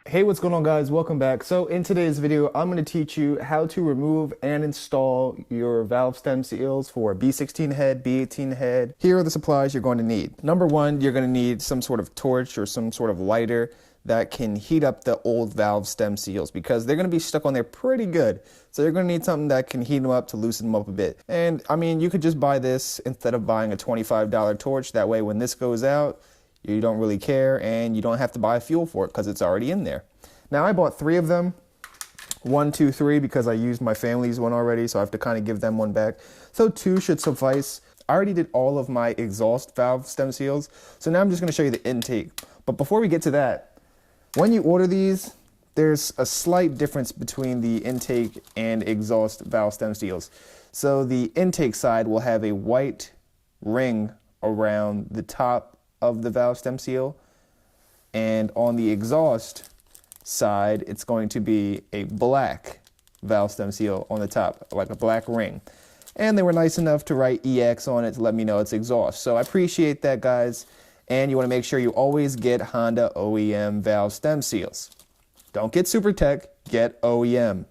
Hey, what's going on, guys? Welcome back. So in today's video, I'm going to teach you how to remove and install your valve stem seals for B16 head, B18 head. Here are the supplies you're going to need. Number one, you're going to need some sort of torch or some sort of lighter that can heat up the old valve stem seals because they're going to be stuck on there pretty good. So you're going to need something that can heat them up to loosen them up a bit. And I mean, you could just buy this instead of buying a $25 torch. That way, when this goes out, you don't really care, and you don't have to buy fuel for it because it's already in there. Now, I bought 3 of them. 1, 2, 3, because I used my family's one already, so I have to kind of give them one back. So 2 should suffice. I already did all of my exhaust valve stem seals, so now I'm just going to show you the intake. But before we get to that, when you order these, there's a slight difference between the intake and exhaust valve stem seals. So the intake side will have a white ring around the top of the valve stem seal, and on the exhaust side it's going to be a black valve stem seal on the top, like a black ring. And they were nice enough to write EX on it to let me know it's exhaust, so I appreciate that, guys. And you want to make sure you always get Honda OEM valve stem seals. Don't get Super Tech, get OEM,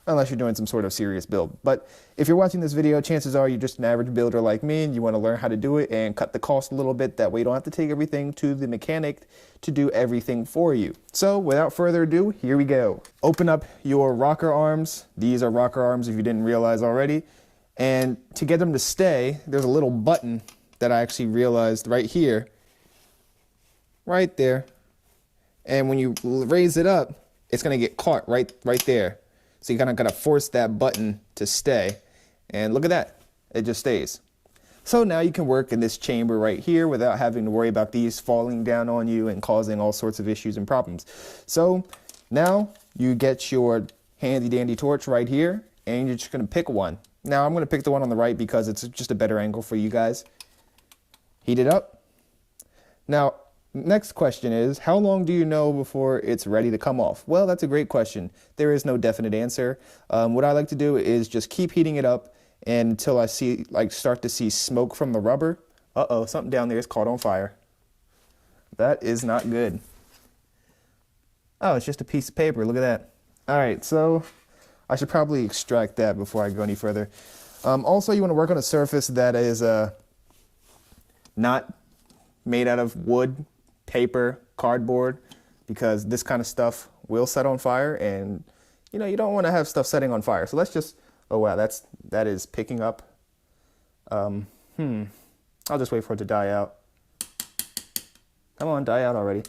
unless you're doing some sort of serious build. But if you're watching this video, chances are you're just an average builder like me and you want to learn how to do it and cut the cost a little bit. That way you don't have to take everything to the mechanic to do everything for you. So without further ado, here we go. Open up your rocker arms. These are rocker arms if you didn't realize already. And to get them to stay, there's a little button that I actually realized right here, right there. And when you raise it up, it's going to get caught right there. So you kind of got to force that button to stay. And look at that. It just stays. So now you can work in this chamber right here without having to worry about these falling down on you and causing all sorts of issues and problems. So now you get your handy dandy torch right here, and you're just going to pick one. Now I'm going to pick the one on the right because it's just a better angle for you guys. Heat it up. Now, next question is, how long do you know before it's ready to come off? Well, that's a great question. There is no definite answer. What I like to do is just keep heating it up until I start to see smoke from the rubber. Uh-oh, something down there is caught on fire. That is not good. Oh, it's just a piece of paper. Look at that. All right, so I should probably extract that before I go any further. Also, you want to work on a surface that is not made out of wood, paper, cardboard, because this kind of stuff will set on fire, and you don't want to have stuff setting on fire. So let's just, oh wow, that is picking up. I'll just wait for it to die out. Come on, die out already.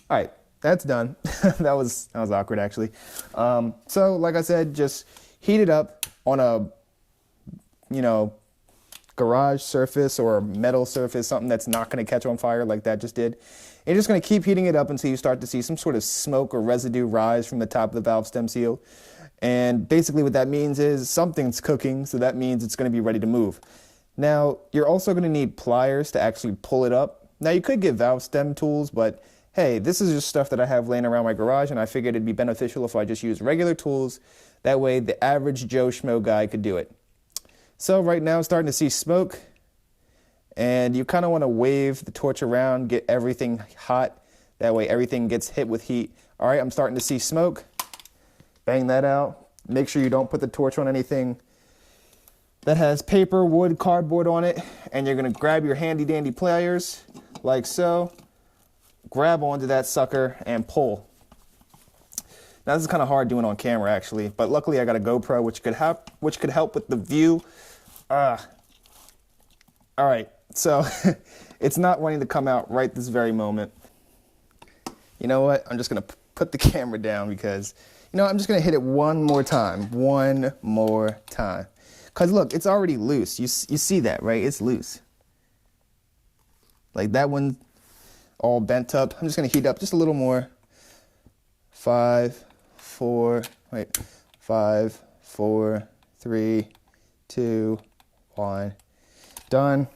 All right, that's done. that was awkward, actually. So like I said, just heat it up on a garage surface or a metal surface, something that's not going to catch on fire like that just did. And you're just going to keep heating it up until you start to see some sort of smoke or residue rise from the top of the valve stem seal. And basically what that means is something's cooking, so that means it's going to be ready to move. Now, you're also going to need pliers to actually pull it up. Now, you could get valve stem tools, but hey, this is just stuff that I have laying around my garage, and I figured it'd be beneficial if I just use regular tools. That way, the average Joe Schmo guy could do it. So right now, I'm starting to see smoke, and you kind of want to wave the torch around, get everything hot. That way, everything gets hit with heat. All right, I'm starting to see smoke. Bang that out. Make sure you don't put the torch on anything that has paper, wood, cardboard on it, and you're going to grab your handy dandy pliers, like so. Grab onto that sucker and pull. Now, this is kind of hard doing on camera, actually, but luckily I got a GoPro, which could help with the view. All right, so it's not wanting to come out right this very moment. You know what? I'm just going to put the camera down because, I'm just going to hit it one more time. Because look, it's already loose. You see that, right? It's loose. Like that one, all bent up. I'm just going to heat up just a little more. 5, 4, 3, 2, 1. Done.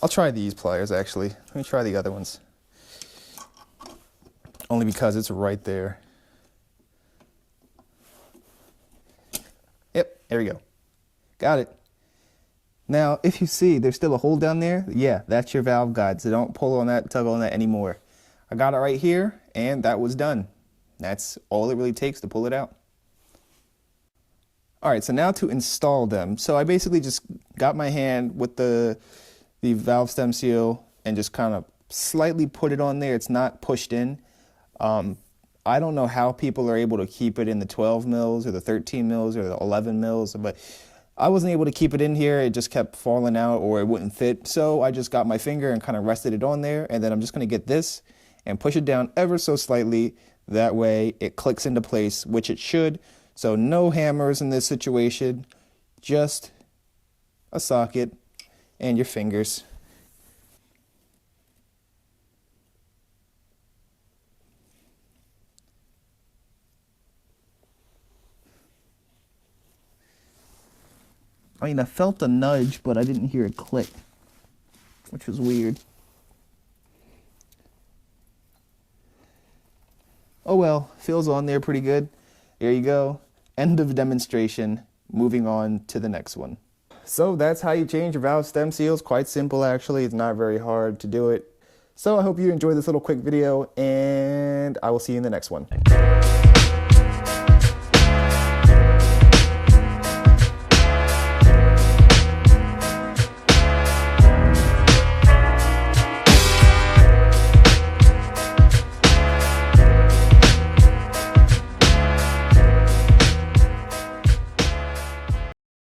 I'll try these pliers, actually. Let me try the other ones. Only because it's right there. Yep, there we go. Got it. Now, if you see there's still a hole down there, yeah, that's your valve guide. So don't pull on that, tug on that anymore. I got it right here, and that was done. That's all it really takes to pull it out. All right, so now to install them. So I basically just got my hand with the valve stem seal and just kind of slightly put it on there. It's not pushed in. I don't know how people are able to keep it in the 12 mils or the 13 mils or the 11 mils, but I wasn't able to keep it in here. It just kept falling out or it wouldn't fit. So I just got my finger and kind of rested it on there. And then I'm just going to get this and push it down ever so slightly. That way it clicks into place, which it should. So no hammers in this situation, just a socket and your fingers. I mean, I felt a nudge, but I didn't hear a click, which was weird. Oh well, feels on there pretty good. There you go. End of demonstration. Moving on to the next one. So that's how you change your valve stem seals. Quite simple, actually. It's not very hard to do it. So I hope you enjoyed this little quick video, and I will see you in the next one.